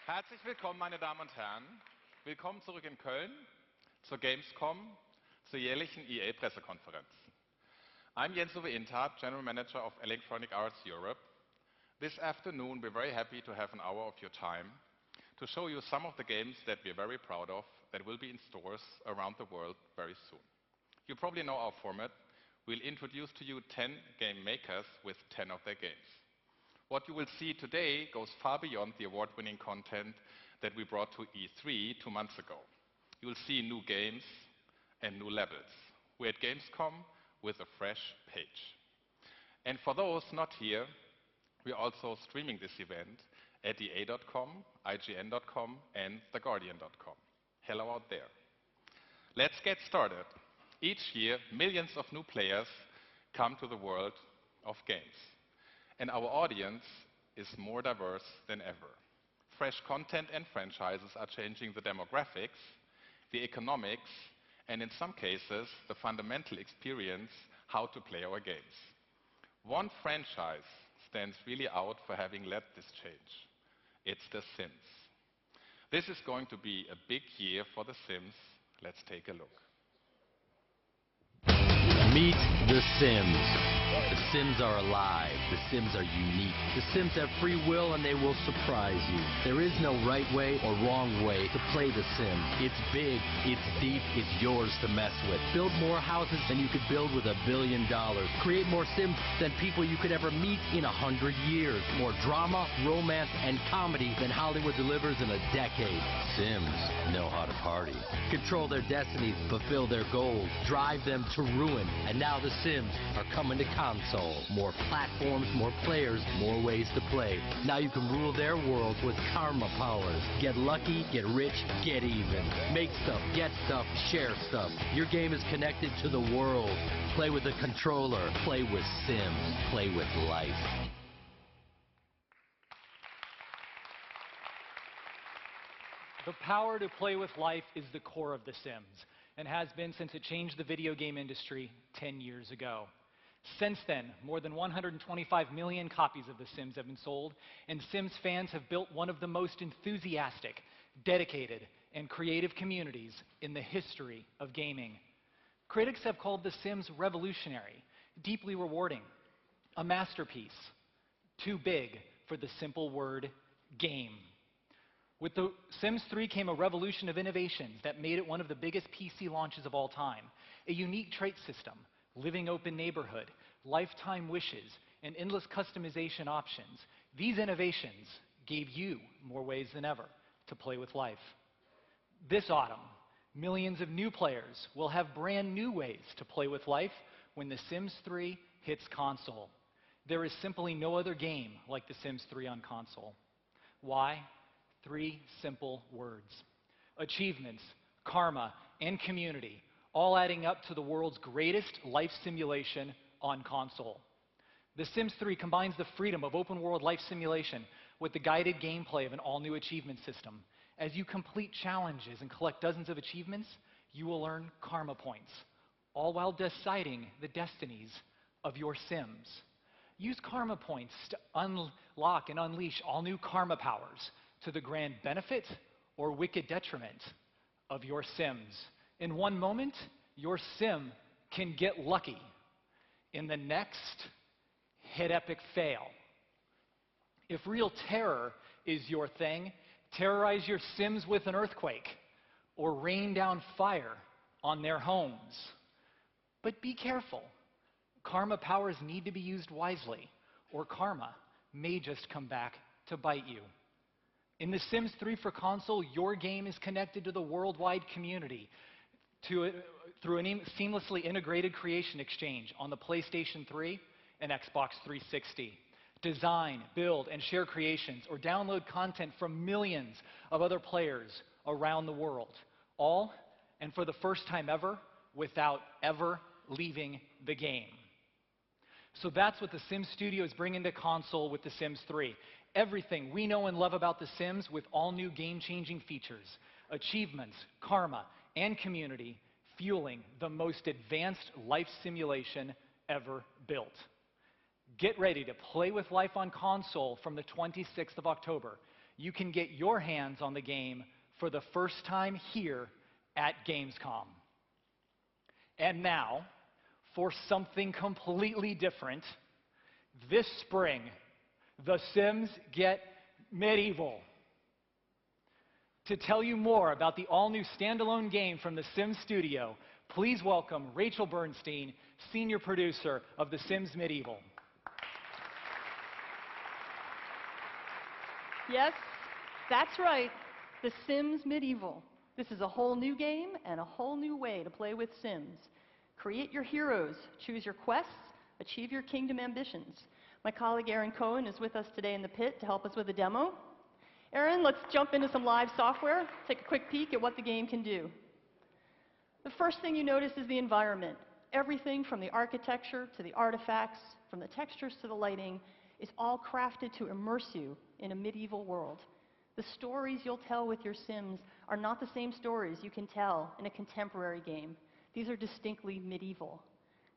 Herzlich willkommen, meine Damen und Herren. Willkommen zurück in Köln zur GamesCom, zur jährlichen EA-Pressekonferenz. I'm Jens-Uwe Inthart, General Manager of Electronic Arts Europe. This afternoon, we're very happy to have an hour of your time to show you some of the games that we're very proud of that will be in stores around the world very soon. You probably know our format. We'll introduce to you 10 game makers with 10 of their games. What you will see today goes far beyond the award-winning content that we brought to E3 2 months ago. You will see new games and new levels. We're at GamesCom with a fresh page. And for those not here, we're also streaming this event at EA.com, IGN.com, and TheGuardian.com. Hello out there. Let's get started. Each year, millions of new players come to the world of games. And our audience is more diverse than ever. Fresh content and franchises are changing the demographics, the economics, and in some cases, the fundamental experience how to play our games. One franchise stands really out for having led this change. It's The Sims. This is going to be a big year for The Sims. Let's take a look. Meet The Sims. The Sims are alive. The Sims are unique. The Sims have free will and they will surprise you. There is no right way or wrong way to play The Sims. It's big, it's deep, it's yours to mess with. Build more houses than you could build with $1 billion. Create more Sims than people you could ever meet in 100 years. More drama, romance, and comedy than Hollywood delivers in a decade. Sims know how to party. Control their destinies, fulfill their goals, drive them to ruin. And now The Sims are coming to console. More platforms, more players, more ways to play. Now you can rule their worlds with karma powers. Get lucky, get rich, get even. Make stuff, get stuff, share stuff. Your game is connected to the world. Play with a controller. Play with Sims. Play with life. The power to play with life is the core of The Sims, and has been since it changed the video game industry 10 years ago. Since then, more than 125 million copies of The Sims have been sold, and Sims fans have built one of the most enthusiastic, dedicated, and creative communities in the history of gaming. Critics have called The Sims revolutionary, deeply rewarding, a masterpiece, too big for the simple word game. With The Sims 3 came a revolution of innovations that made it one of the biggest PC launches of all time. A unique trait system, living open neighborhood, lifetime wishes, and endless customization options. These innovations gave you more ways than ever to play with life. This autumn, millions of new players will have brand new ways to play with life when The Sims 3 hits console. There is simply no other game like The Sims 3 on console. Why? 3 simple words: achievements, karma, and community, all adding up to the world's greatest life simulation on console. The Sims 3 combines the freedom of open-world life simulation with the guided gameplay of an all-new achievement system. As you complete challenges and collect dozens of achievements, you will earn karma points, all while deciding the destinies of your Sims. Use karma points to unlock and unleash all new karma powers to the grand benefit or wicked detriment of your Sims. In one moment, your Sim can get lucky. In the next, hit epic fail. If real terror is your thing, terrorize your Sims with an earthquake or rain down fire on their homes. But be careful. Karma powers need to be used wisely, or karma may just come back to bite you. In The Sims 3 for console, your game is connected to the worldwide community through a seamlessly integrated creation exchange on the PlayStation 3 and Xbox 360. Design, build, and share creations, or download content from millions of other players around the world. All, and for the first time ever, without ever leaving the game. So that's what The Sims Studio is bringing to console with The Sims 3. Everything we know and love about The Sims with all new game-changing features, achievements, karma, and community, fueling the most advanced life simulation ever built. Get ready to play with life on console from the 26th of October. you can get your hands on the game for the first time here at Gamescom. And now, for something completely different, this spring, The Sims get medieval. To tell you more about the all-new standalone game from the Sims studio, please welcome Rachel Bernstein, senior producer of The Sims Medieval. Yes, that's right, The Sims Medieval. This is a whole new game and a whole new way to play with Sims. Create your heroes, choose your quests, achieve your kingdom ambitions. My colleague Aaron Cohen is with us today in the pit to help us with a demo. Aaron, let's jump into some live software, take a quick peek at what the game can do. The first thing you notice is the environment. Everything from the architecture to the artifacts, from the textures to the lighting, is all crafted to immerse you in a medieval world. The stories you'll tell with your Sims are not the same stories you can tell in a contemporary game. These are distinctly medieval.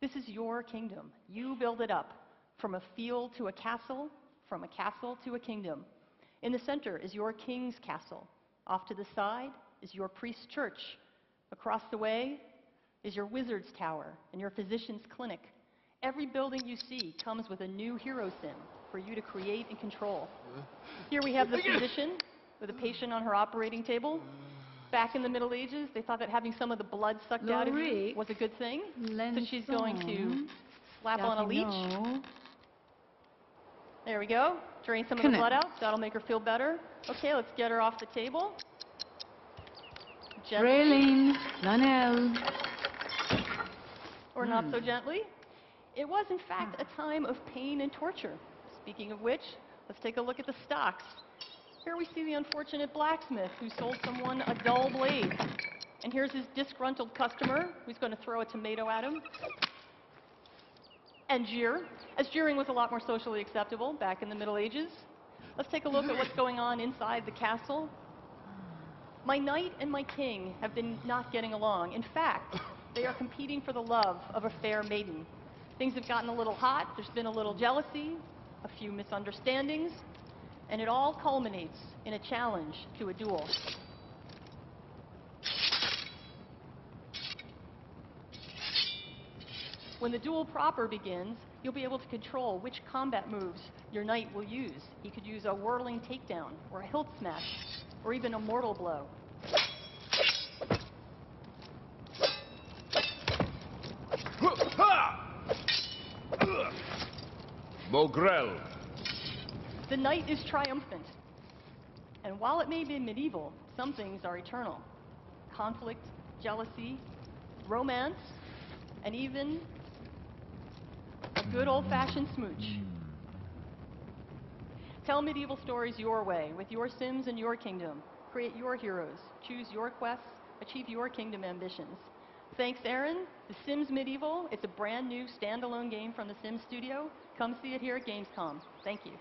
This is your kingdom. You build it up, from a field to a castle, from a castle to a kingdom. In the center is your king's castle. Off to the side is your priest's church. Across the way is your wizard's tower and your physician's clinic. Every building you see comes with a new hero sim for you to create and control. Here we have the physician with a patient on her operating table. Back in the Middle Ages, they thought that having some of the blood sucked out of you was a good thing. So she's going to slap on a leech. There we go. Drain some of the blood out. That'll make her feel better. Okay, let's get her off the table. Gently. Railing, Lanel. Or not so gently. It was, in fact, a time of pain and torture. Speaking of which, let's take a look at the stocks. Here we see the unfortunate blacksmith who sold someone a dull blade. And here's his disgruntled customer who's going to throw a tomato at him. And jeer, as jeering was a lot more socially acceptable back in the Middle Ages. Let's take a look at what's going on inside the castle. My knight and my king have been not getting along. In fact, they are competing for the love of a fair maiden. Things have gotten a little hot, there's been a little jealousy, a few misunderstandings, and it all culminates in a challenge to a duel. When the duel proper begins, you'll be able to control which combat moves your knight will use. He could use a whirling takedown, or a hilt smash, or even a mortal blow. Bogrel. The knight is triumphant. And while it may be medieval, some things are eternal. Conflict, jealousy, romance, and even a good old-fashioned smooch. Tell medieval stories your way, with your Sims and your kingdom. Create your heroes, choose your quests, achieve your kingdom ambitions. Thanks, Aaron. The Sims Medieval, it's a brand new standalone game from the Sims studio. Come see it here at Gamescom. Thank you.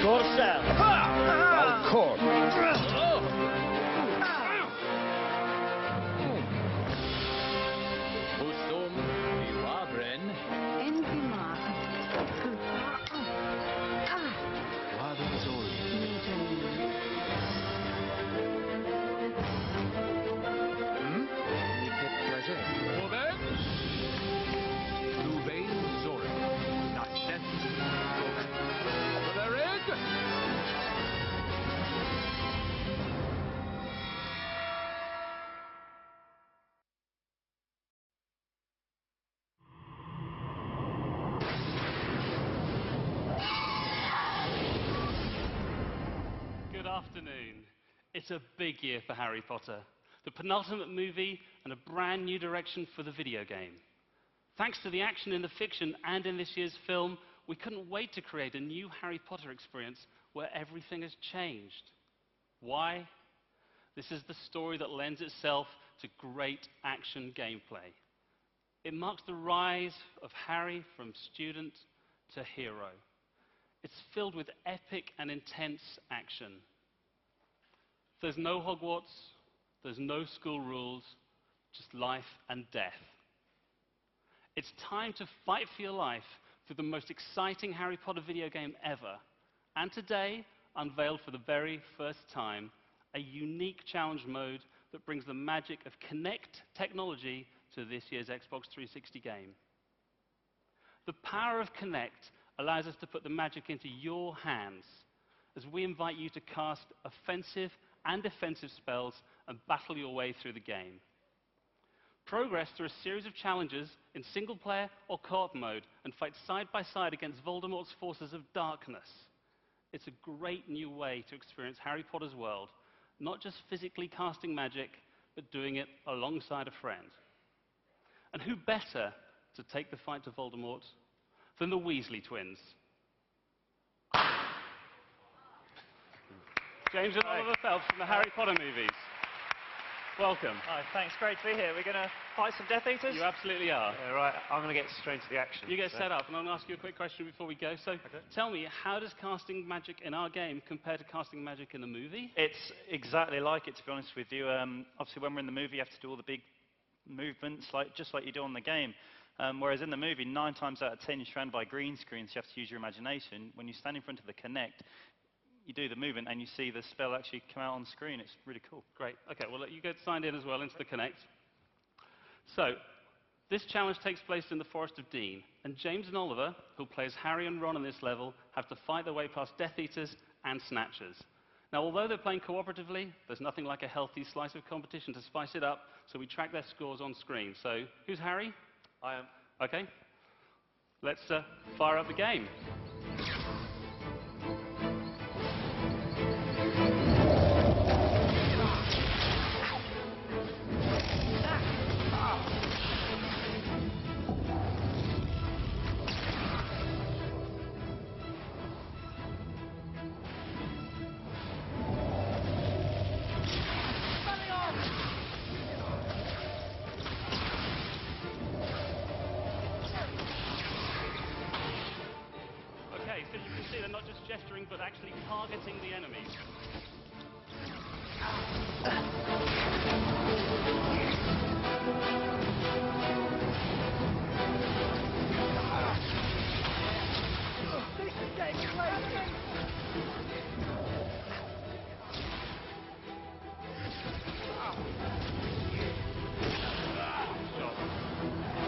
Corsair. Alcor. Husum, Iwabren, Enfima. Wabenzol. Niket Plaget. Oben. Tubein Zor. Nastet. Vered. Good afternoon. It's a big year for Harry Potter, the penultimate movie and a brand new direction for the video game. Thanks to the action in the fiction and in this year's film, we couldn't wait to create a new Harry Potter experience where everything has changed. Why? This is the story that lends itself to great action gameplay. It marks the rise of Harry from student to hero. It's filled with epic and intense action. There's no Hogwarts, there's no school rules, just life and death. It's time to fight for your life through the most exciting Harry Potter video game ever. And today, unveiled for the very first time, a unique challenge mode that brings the magic of Kinect technology to this year's Xbox 360 game. The power of Kinect allows us to put the magic into your hands as we invite you to cast offensive and defensive spells and battle your way through the game. Progress through a series of challenges in single-player or co-op mode and fight side by side against Voldemort's forces of darkness. It's a great new way to experience Harry Potter's world, not just physically casting magic, but doing it alongside a friend. And who better to take the fight to Voldemort than the Weasley twins? James and Oliver Phelps from the Harry Potter movies. Welcome. Hi, thanks. Great to be here. We're going to fight some Death Eaters? You absolutely are. Yeah, right. I'm going to get straight into the action. You get set up, and I'm going to ask you a quick question before we go. So, tell me, how does casting magic in our game compare to casting magic in the movie? It's exactly like it, to be honest with you. Obviously, when we're in the movie, you have to do all the big movements, just like you do on the game. Whereas in the movie, 9 times out of 10, you're surrounded by green screens, so you have to use your imagination. When you stand in front of the Kinect, you do the movement and you see the spell actually come out on the screen. It's really cool. Great. Okay, well, you get signed in as well into the Kinect. So, this challenge takes place in the Forest of Dean, and James and Oliver, who plays Harry and Ron on this level, have to fight their way past Death Eaters and Snatchers. Now, although they're playing cooperatively, there's nothing like a healthy slice of competition to spice it up, so we track their scores on screen. So, who's Harry? I am. Okay. Let's fire up the game. So you can see they're not just gesturing, but actually targeting the enemies.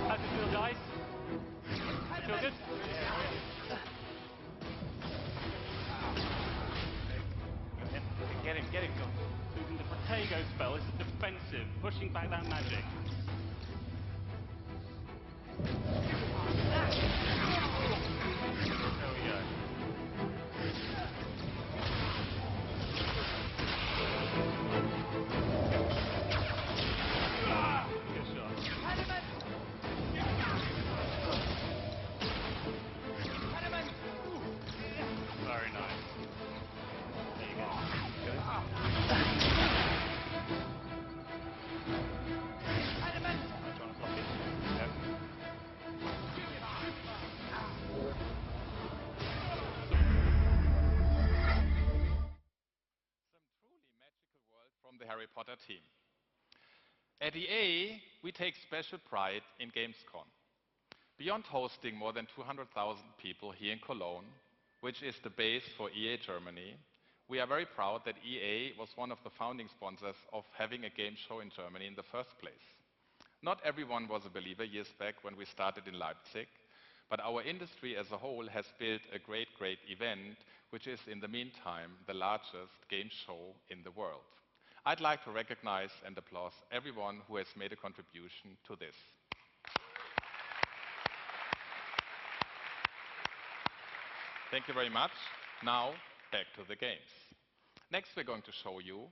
How's it feel, guys? Feel good? Get him, go. Using the Protego spell, this is defensive, pushing back that magic. There we go. Good shot. Very nice. There you go. From the Harry Potter team. At EA, we take special pride in GamesCom. Beyond hosting more than 200,000 people here in Cologne, which is the base for EA Germany, we are very proud that EA was one of the founding sponsors of having a game show in Germany in the first place. Not everyone was a believer years back when we started in Leipzig, but our industry as a whole has built a great event, which is in the meantime the largest game show in the world. I'd like to recognize and applaud everyone who has made a contribution to this. Thank you very much. Now, back to the games. Next, we're going to show you